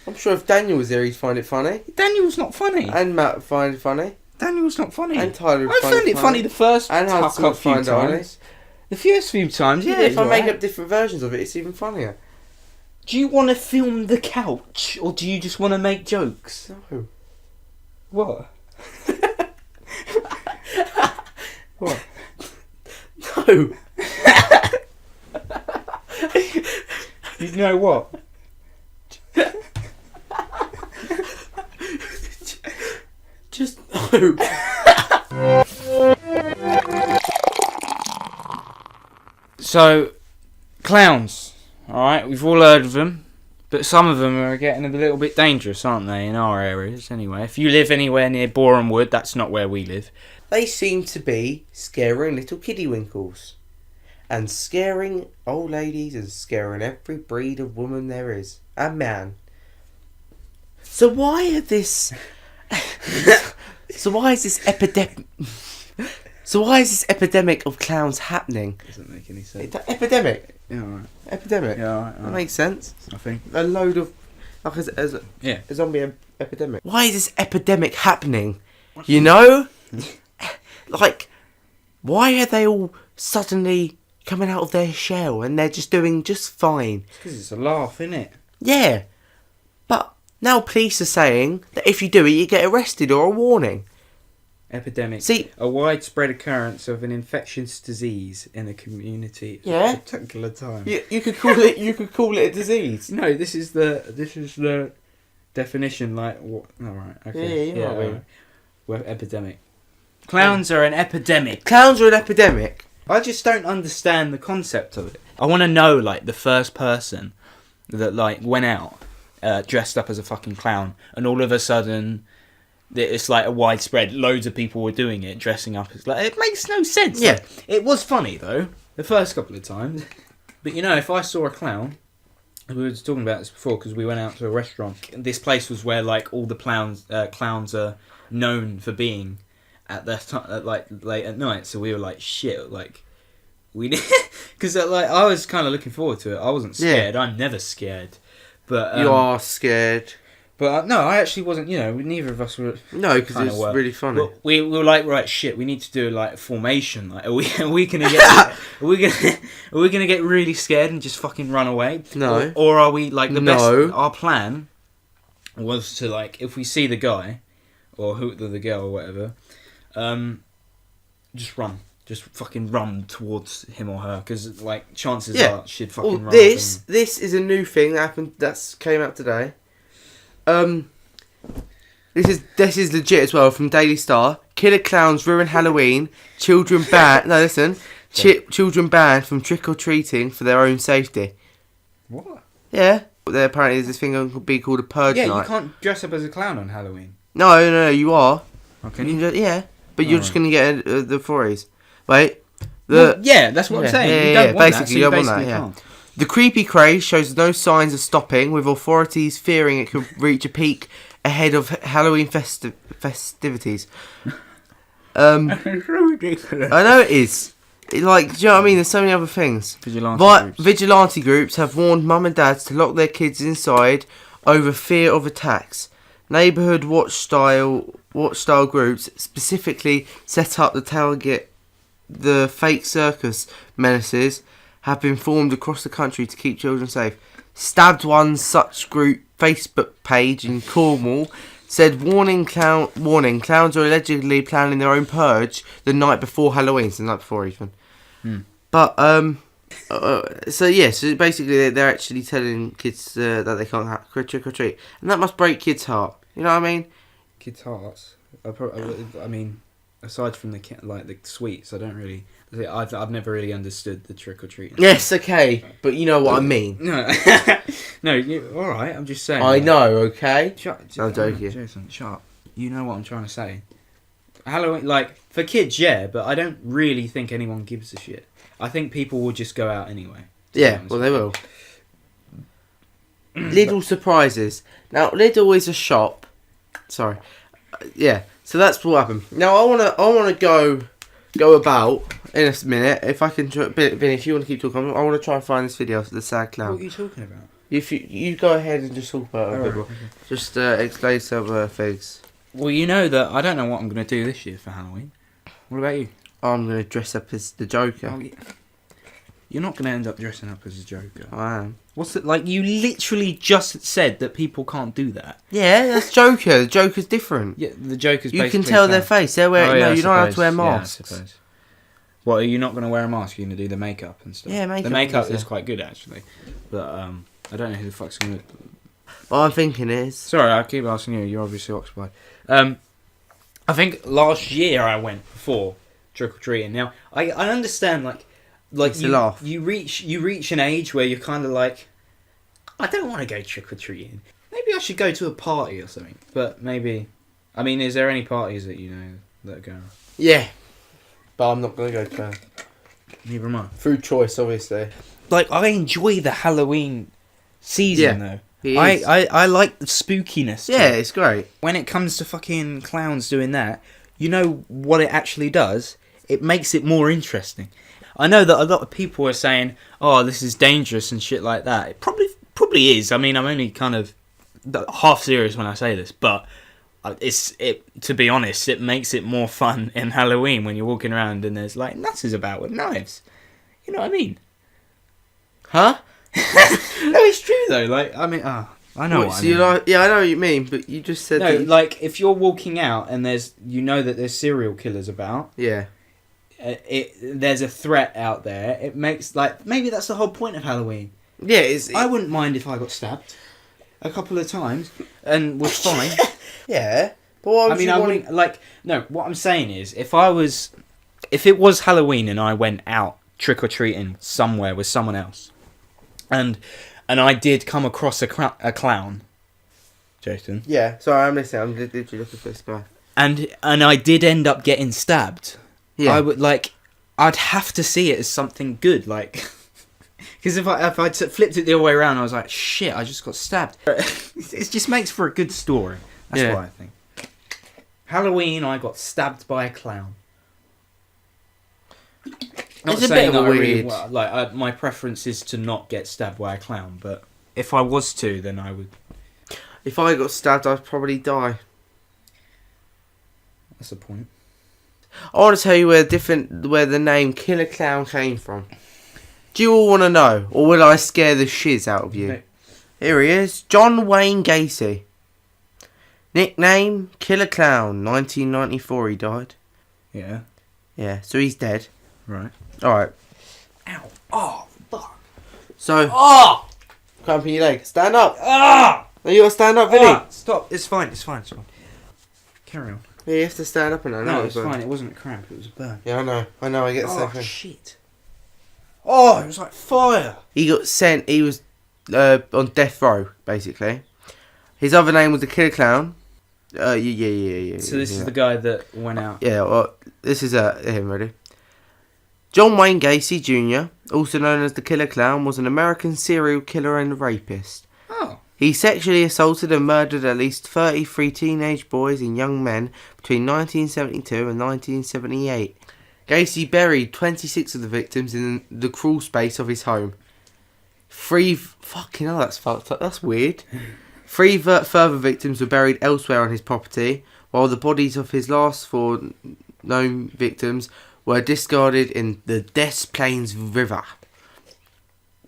I'm sure if Daniel was there, he'd find it funny. Daniel's not funny. And Matt would find it funny. Daniel's not funny. And Tyler would I found it funny the first and couple few times. The first few times, yeah. If I make up different versions of it, it's even funnier. Do you want to film the couch, or do you just want to make jokes? No. What? What? No. You know what? Just no. So, clowns. Alright, we've all heard of them. But some of them are getting a little bit dangerous, aren't they, in our areas, anyway. If you live anywhere near Boreham Wood, that's not where we live. They seem to be scaring little kiddywinkles. And scaring old ladies and scaring every breed of woman there is. And man. So why is this epidemic of clowns happening? Doesn't make any sense. Epidemic? Yeah, alright. Epidemic? Yeah, alright. That makes sense. I think. A load of... Like a zombie epidemic. Why is this epidemic happening? You know? Like, why are they all suddenly coming out of their shell and they're just doing just fine? It's because it's a laugh, innit? Yeah. But now police are saying that if you do it, you get arrested or a warning. Epidemic. See, a widespread occurrence of an infectious disease in a community Yeah. at a particular time. you could call it a disease. No, this is the definition. Like what? All right. Okay. Yeah, you know what I mean. Right. Well, epidemic. Clowns are an epidemic. Clowns are an epidemic. I just don't understand the concept of it. I want to know, like, the first person that, like, went out dressed up as a fucking clown, and all of a sudden it's like a widespread. Loads of people were doing it, dressing up as, like, it makes no sense. Yeah, like, it was funny though the first couple of times, but you know, if I saw a clown, we were talking about this before because we went out to a restaurant. This place was where like all the clowns are known for being at that time, like late at night. So we were like, shit, like we because like I was kind of looking forward to it. I wasn't scared. Yeah. I'm never scared. But you are scared. But no, I actually wasn't. You know, neither of us were. No, because it's really funny. But we were like, right, shit. We need to do like formation. Like, are we gonna get? are we gonna get really scared and just fucking run away? No. Or are we like the best? Our plan was to, like, if we see the guy or the girl or whatever, just run. Just fucking run towards him or her, because like chances are she'd fucking run. This is a new thing that happened. That's came out today. This is legit as well from Daily Star. Killer clowns ruin Halloween. Children banned. No, listen. Children banned from trick or treating for their own safety. What? Yeah. There apparently is this thing that could be called a purge night. Yeah, you can't dress up as a clown on Halloween. No, you are. Okay. Yeah, but you're just gonna get the forays. Wait. Yeah, that's what I'm saying. You don't want that, so you don't want that. Can't. The creepy craze shows no signs of stopping, with authorities fearing it could reach a peak ahead of Halloween festivities. It's so ridiculous. I know it is. Like, do you know what I mean? There's so many other things. Vigilante groups have warned mum and dads to lock their kids inside over fear of attacks. Neighbourhood watch-style groups specifically set up to target the fake circus menaces have been formed across the country to keep children safe. Stabbed One such group Facebook page in Cornwall said, clowns are allegedly planning their own purge the night before Halloween, so the night before even. But so basically they're actually telling kids that they can't have trick or treat, and that must break kids' heart. You know what I mean? Kids' hearts. I mean, aside from the sweets, I don't really. I've never really understood the trick or treating. Yes, okay, but you know what I mean. No, all right. I'm just saying. I know, okay. I'm joking. Jason, shut up. You know what I'm trying to say. Halloween, like, for kids, yeah, but I don't really think anyone gives a shit. I think people will just go out anyway. Yeah, well, they will. Lidl surprises. Now, Lidl is a shop. Sorry. Yeah, so that's what happened. Now, I wanna go about in a minute. If I can, Ben, if you want to keep talking, I want to try and find this video of the sad clown. What are you talking about? If you go ahead and just talk about it a bit more. Just explain some things. Well, you know that I don't know what I'm going to do this year for Halloween. What about you? I'm going to dress up as the Joker. Oh, yeah. You're not going to end up dressing up as a Joker. I am. What's it like? You literally just said that people can't do that. Yeah, that's Joker. The Joker's different. Yeah, the Joker's. You can tell their face. They're wearing. No, you don't have to wear masks. Yeah, I suppose. What, are you not going to wear a mask? You're going to do the makeup and stuff. Yeah, makeup. The makeup is quite good actually, but I don't know who the fuck's going to. What I'm thinking is. Sorry, I keep asking you. You're obviously occupied. I think last year I went before trick or treating. Now I understand like you reach an age where you're kind of like, I don't want to go trick or treating. Maybe I should go to a party or something. But maybe, I mean, is there any parties that you know that are going? Yeah, but I'm not gonna go to. Neither am I. Through choice, obviously. Like I enjoy the Halloween season though. I like the spookiness. Yeah, it's great. When it comes to fucking clowns doing that, you know what it actually does? It makes it more interesting. I know that a lot of people are saying, "Oh, this is dangerous" and shit like that. It probably is. I mean, I'm only kind of half serious when I say this, but to be honest, it makes it more fun in Halloween when you're walking around and there's like nutters about with knives. You know what I mean? Huh? No, it's true though. Like, I mean, I know. What, so you like? Yeah, I know what you mean, but you just said no. that Like, if you're walking out and you know that there's serial killers about. Yeah. There's a threat out there. It makes like maybe that's the whole point of Halloween. Yeah, I wouldn't mind if I got stabbed a couple of times and was fine. Yeah, but what I wouldn't like. No, what I'm saying is, if it was Halloween and I went out trick or treating somewhere with someone else, and I did come across a clown, Jason. Yeah, sorry, I'm listening. I'm literally looking for this guy. And I did end up getting stabbed. Yeah. I'd have to see it as something good, like, because if I flipped it the other way around, I was like, shit, I just got stabbed. It just makes for a good story. That's what I think. Halloween, I got stabbed by a clown. It's a bit of a weird. My preference is to not get stabbed by a clown, but if I was to, then I would. If I got stabbed, I'd probably die. That's the point. I want to tell you where the name Killer Clown came from. Do you all want to know, or will I scare the shiz out of you? No. Here he is, John Wayne Gacy. Nickname Killer Clown. 1994 he died. Yeah. Yeah, so he's dead. Right. All right. Ow! Oh fuck! So. Oh! Cramp in your leg. Stand up. Ah! No, you got to stand up, Vinny. Stop! It's fine. It's fine. Carry on. Yeah, you have to stand up and I know. No, it's fine. It wasn't a cramp. It was a burn. Yeah, I know. I get the same thing. Shit! Oh, it was like fire. He got sent. He was on death row, basically. His other name was the Killer Clown. Yeah. So this is the guy that went out. Yeah. Well, this is him. Ready? John Wayne Gacy Jr., also known as the Killer Clown, was an American serial killer and rapist. Oh. He sexually assaulted and murdered at least 33 teenage boys and young men between 1972 and 1978. Gacy buried 26 of the victims in the crawl space of his home. Fucking hell, that's fucked up. That's weird. 3 further victims were buried elsewhere on his property, while the bodies of his last 4 known victims were discarded in the Des Plaines River.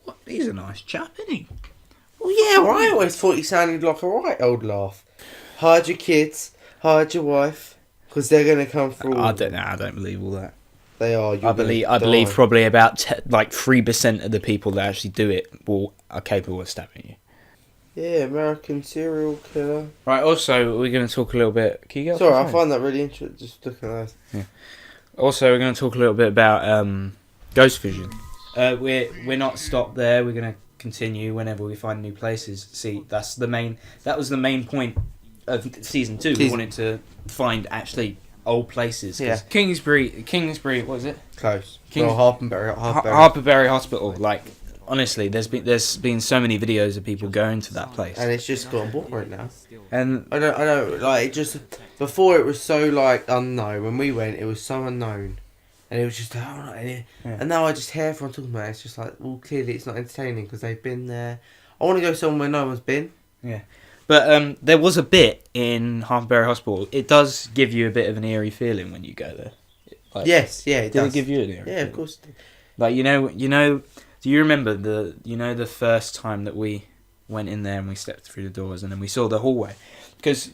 What? He's a nice chap, isn't he? Well, yeah, well, I always thought he sounded like a right old laugh. Hide your kids, hide your wife, because they're going to come through. I don't know. I don't believe all that. They are. I believe probably about 3% of the people that actually do it are capable of stabbing you. Yeah, American serial killer. Right. Also, we're going to talk a little bit. Can you get? Sorry, I find that really interesting. Just looking at those. Yeah. Also, we're going to talk a little bit about ghost vision. We're not stopped there. We're going to continue whenever we find new places. See, that was the main point of season 2. We wanted to find actually old places. Yeah. Kingsbury, what is it? Close. Harperberry Hospital. Like, honestly, there's been so many videos of people going to that place, and it's just gone boring now. And I know. Like, it just before it was so like unknown. When we went, it was so unknown, and it was just and now I just hear everyone talking about it. It's just like, well, clearly it's not entertaining because they've been there. I want to go somewhere no one's been. Yeah. But there was a bit in Harperbury Hospital. It does give you a bit of an eerie feeling when you go there. Like, Yes, yeah, it did does. it give you an eerie feeling? Of course it did. Like, you know, do you remember the first time that we went in there and we stepped through the doors and then we saw the hallway? Because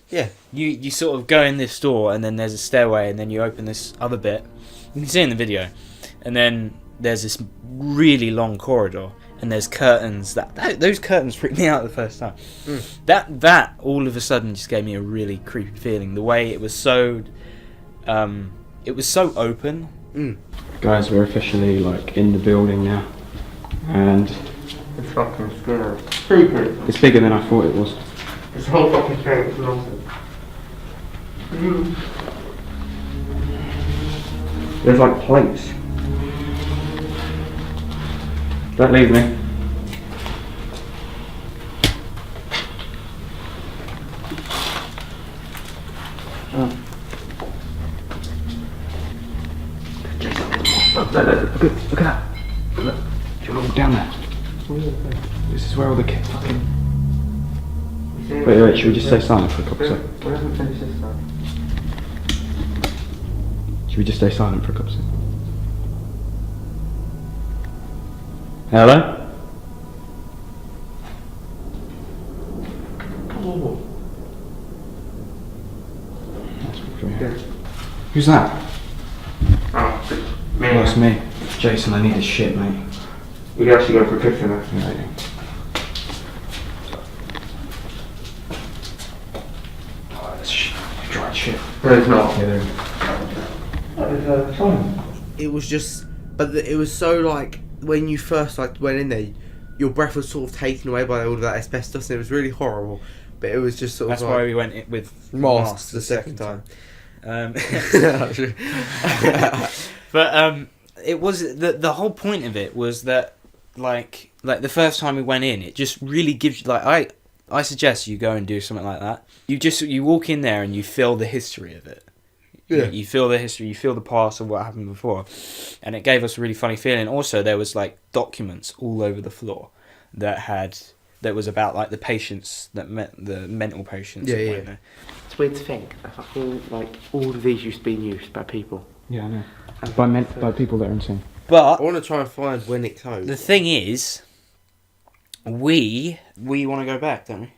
you sort of go in this door and then there's a stairway and then you open this other bit. You can see it in the video. And then there's this really long corridor and there's curtains. Those curtains freaked me out the first time. That all of a sudden just gave me a really creepy feeling. The way it was so open. Guys, we're officially like in the building now, and It's fucking scary. Creepy. it's bigger than I thought it was. This whole fucking thing is nonsense. There's like plates. Don't leave me. Look at that. Look. Do you want to walk down there? This is where all the kids fucking... Wait, should we just stay silent for a couple seconds? Should we just stay silent for a couple seconds? Hello? Who's that? Oh, me. Oh, it's me. Jason, I need this shit, mate. We can actually go for a picture now. Yeah. Oh, that's dried shit. There's not. Yeah, there is. It was just, but it was so like when you first like went in there, your breath was sort of taken away by all of that asbestos, and it was really horrible. But it was just sort That's of. why like we went in with masks the second time. But it was the whole point of it was that like the first time we went in, it just really gives you like I suggest you go and do something like that. You walk in there and you feel the history of it. Yeah. You feel the history, you feel the past of what happened before, and it gave us a really funny feeling. Also, there was like documents all over the floor that was about like the patients the mental patients. Yeah. It's weird to think that fucking like all of these used to be used by people. Yeah, I know. By people that are insane. But I want to try and find when it closed. the thing is, we want to go back, don't we?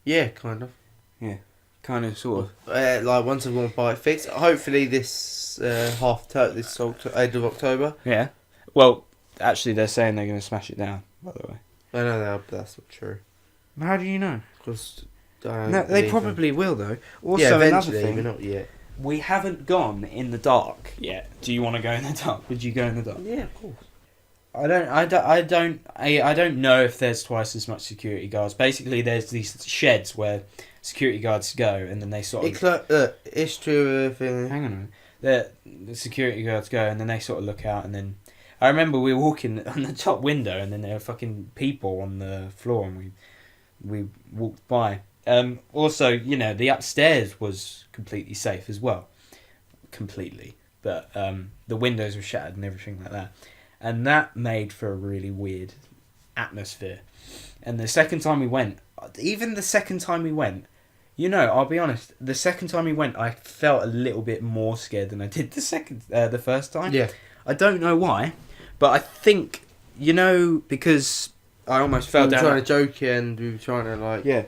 Yeah, kind of. Kind of, sort of. Like once I've gone by it fixed. Hopefully this end of October. Yeah. Well, actually, they're saying they're going to smash it down. By the way. I know that, but that's not true. How do you know? Because No, they probably will though. Also, yeah, another eventually, thing, but not yet. we haven't gone in the dark yet. Do you want to go in the dark? Would you go in the dark? Yeah, of course. I don't know if there's twice as much security guards. Basically, there's these sheds where security guards go, and then they sort of. It's true. Hang on a minute. The security guards go, and then they sort of look out, and then I remember we were walking on the top window, and then there were fucking people on the floor, and we walked by. Also, you know, the upstairs was completely safe as well, completely, but the windows were shattered and everything like that. And that made for a really weird atmosphere. And the second time we went, you know, I'll be honest, the second time we went, I felt a little bit more scared than I did the first time. Yeah. I don't know why, but I think, you know, because I almost fell down. We were trying to joke and we were trying to like. Yeah.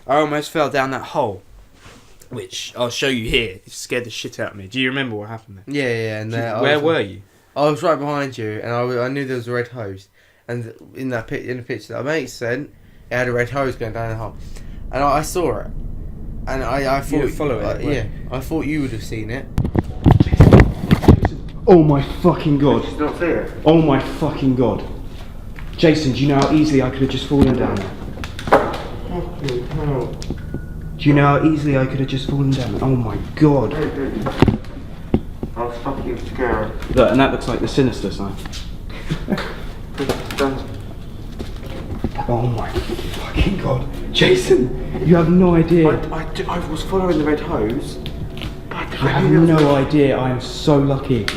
I almost fell down that hole, which I'll show you here. It scared the shit out of me. Do you remember what happened there? Yeah. And Where were you? I was right behind you, and I knew there was a red hose. And in the picture that my mate sent, it had a red hose going down the hole, and I saw it. And I thought would follow it. Yeah, I thought you would have seen it. Oh my fucking god. Did you not see it? Oh my fucking god. Jason, do you know how easily I could have just fallen down there? Fucking hell. Do you know how easily I could have just fallen down? Oh my god. I was fucking scared. Look, and that looks like the sinister sign. Oh my fucking god. Jason, you have no idea. I was following the red hose, but I You have no idea. I am so lucky.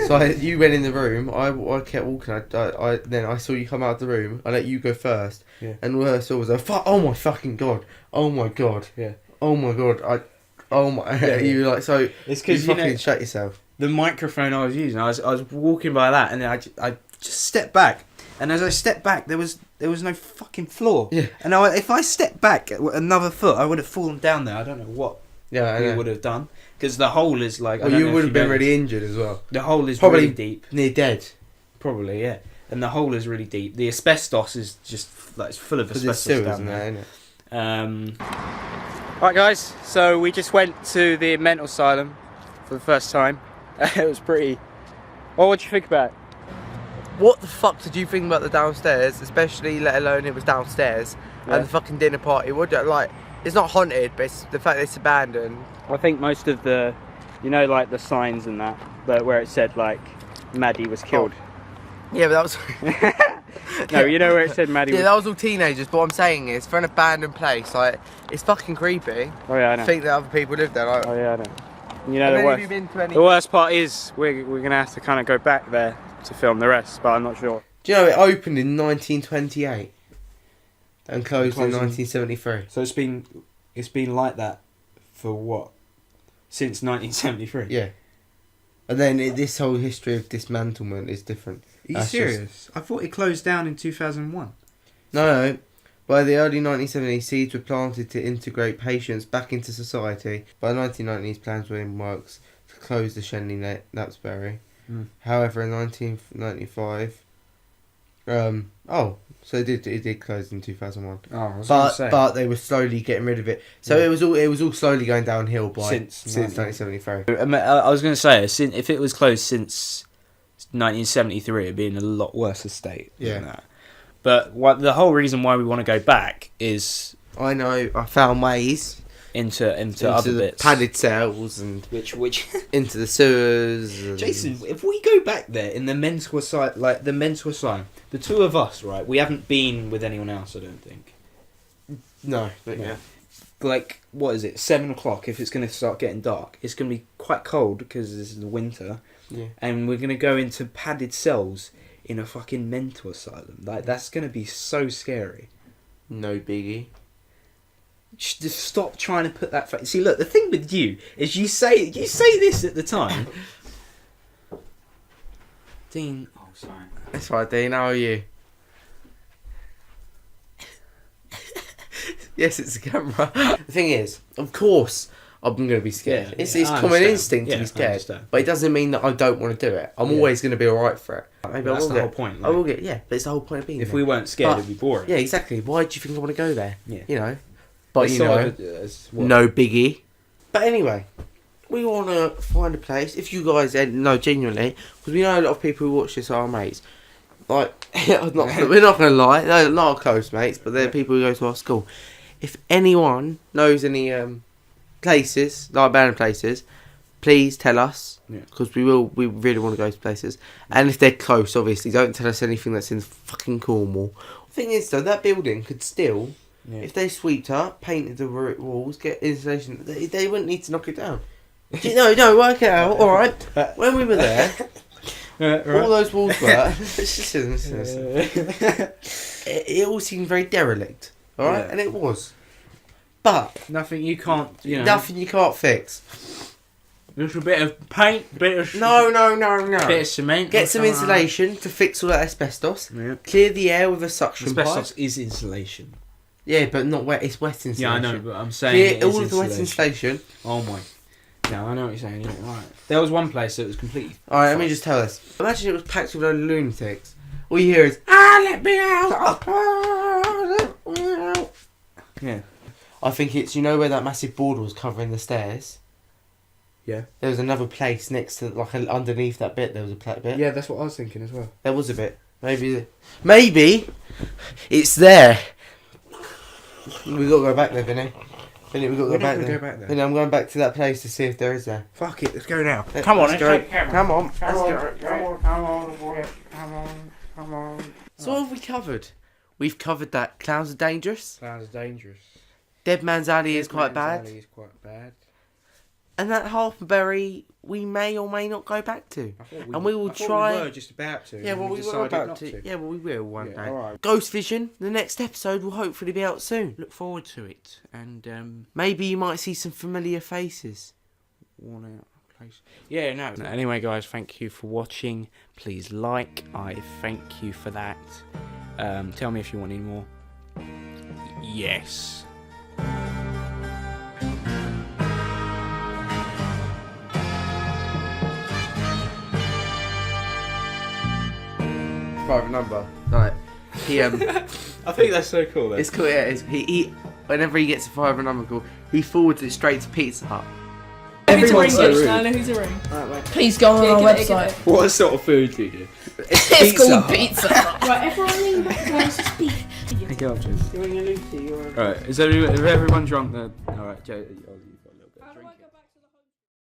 So you went in the room. I kept walking. Then I saw you come out of the room. I let you go first. Yeah. And all I saw was oh my fucking god. Oh my god. Yeah. Oh my god. You were like so. It's You because fucking shut yourself. the microphone I was using. I was walking by that, and then I just stepped back. And as I stepped back, there was no fucking floor. Yeah. And if I stepped back another foot, I would have fallen down there. I don't know what we would have done, because the hole is like. Well, you would have been really injured as well. The hole is Probably really deep. Near dead. Probably, yeah. And the hole is really deep. The asbestos is just like it's full of asbestos down there. Isn't it? Right, guys. So we just went to the mental asylum for the first time. It was pretty. Well, what do you think about it? What the fuck did you think about the downstairs, especially let alone it was downstairs and the fucking dinner party? What like it's not haunted, but it's the fact that it's abandoned. I think most of the, like the signs and that, but where it said like Maddie was killed. Yeah, but that was No, where it said Maddie. Yeah, that was all teenagers. But what I'm saying is, for an abandoned place, like it's fucking creepy. Oh yeah, I know. Think that other people live there. Like, oh yeah, I know. The worst part is we're gonna have to kind of go back there to film the rest, but I'm not sure. Do you know it opened in 1928 and closed in 1973? So it's been like that for what? Since 1973. Yeah. And then this whole history of dismantlement is different. Are you serious? I thought it closed down in 2001. No. By the early 1970s, seeds were planted to integrate patients back into society. By the 1990s, plans were in works to close the Shenley Knapsbury. However, in 1995, so it did close in 2001. Oh, I was gonna say. But they were slowly getting rid of it. So it was all slowly going downhill since 1973. I was going to say, if it was closed since 1973, it'd be in a lot worse state than that. But the whole reason why we want to go back is I know I found ways into other the bits, padded cells and which into the sewers. And Jason, if we go back there in the mental asylum, the two of us, right? We haven't been with anyone else, I don't think. No, but yeah. Like, what is it? 7 o'clock. If it's going to start getting dark, it's going to be quite cold because this is the winter. Yeah. And we're going to go into padded cells in a fucking mental asylum. Like, that's going to be so scary. No biggie. Just stop trying to put that. See, look. The thing with you is you say this at the time. Dean. Oh, sorry. That's right, Dean. How are you? Yes, it's a camera. The thing is, of course, I'm going to be scared. Yeah, it's common instinct to be scared, but it doesn't mean that I don't want to do it. I'm always going to be alright for it. Maybe that's the whole point. I will get, but it's the whole point of being if there. we weren't scared, it'd be boring. Yeah, exactly. Why do you think I want to go there? Yeah. But no biggie. But anyway, we want to find a place. If you guys, no, genuinely, because we know a lot of people who watch this are our mates. Like, we're not going to lie, they're not our close mates, but they're people who go to our school. If anyone knows any places, like abandoned places, please tell us, because we really want to go to places. And if they're close, obviously, don't tell us anything that's in fucking Cornwall. The thing is, though, that building could still, if they sweeped up, painted the walls, get insulation, they wouldn't need to knock it down. No, work it out. All right. When we were there, all those walls were. It all seemed very derelict. All right, and it was. But nothing you can't. Nothing you can't fix. Just a bit of paint, No. Bit of cement. Get some insulation to fix all that asbestos. Yeah. Clear the air with a suction pipe. Asbestos is insulation. Yeah, but not wet. It's wet insulation. Yeah, I know, but I'm saying clear all of the wet insulation. Oh my. No, I know what you're saying. Yeah, right. There was one place that was completely. All right, let me just tell this. Imagine it was packed with a load of lunatics. All you hear is let me out. Let me out. Yeah. I think it's where that massive board was covering the stairs. Yeah. There was another place next to underneath that bit. There was a bit. Yeah, that's what I was thinking as well. There was a bit. Maybe it's there. We got to go back there, Vinny. We got to go back there. Vinny, I'm going back to that place to see if there is there. Fuck it, let's go now. Come on, let's go. Come on. Come on. So what have we covered? We've covered that clowns are dangerous. Clowns are dangerous. Dead Man's Alley is quite bad. And that Halfberry we may or may not go back to. And we will try. We were just about to. Yeah, well, we were decided about not to. Yeah, well, we will one day. Alright. Ghost Vision, the next episode will hopefully be out soon. Look forward to it. And maybe you might see some familiar faces. worn out place. Yeah, no. Anyway, guys, thank you for watching. Please like. I thank you for that. Tell me if you want any more. Yes. Private number. Like, he I think that's so cool. Then. It's cool. Yeah, he whenever he gets a private number call, he forwards it straight to Pizza Hut. Everyone's so rude. I know who's a ring. Please go on our website. What sort of food do you do? It's called Pizza Hut. Right, everyone lean back, guys. Just be. Hey, go, Jez. You're in a Lucy. Alright, is everyone drunk then? Alright, Joe.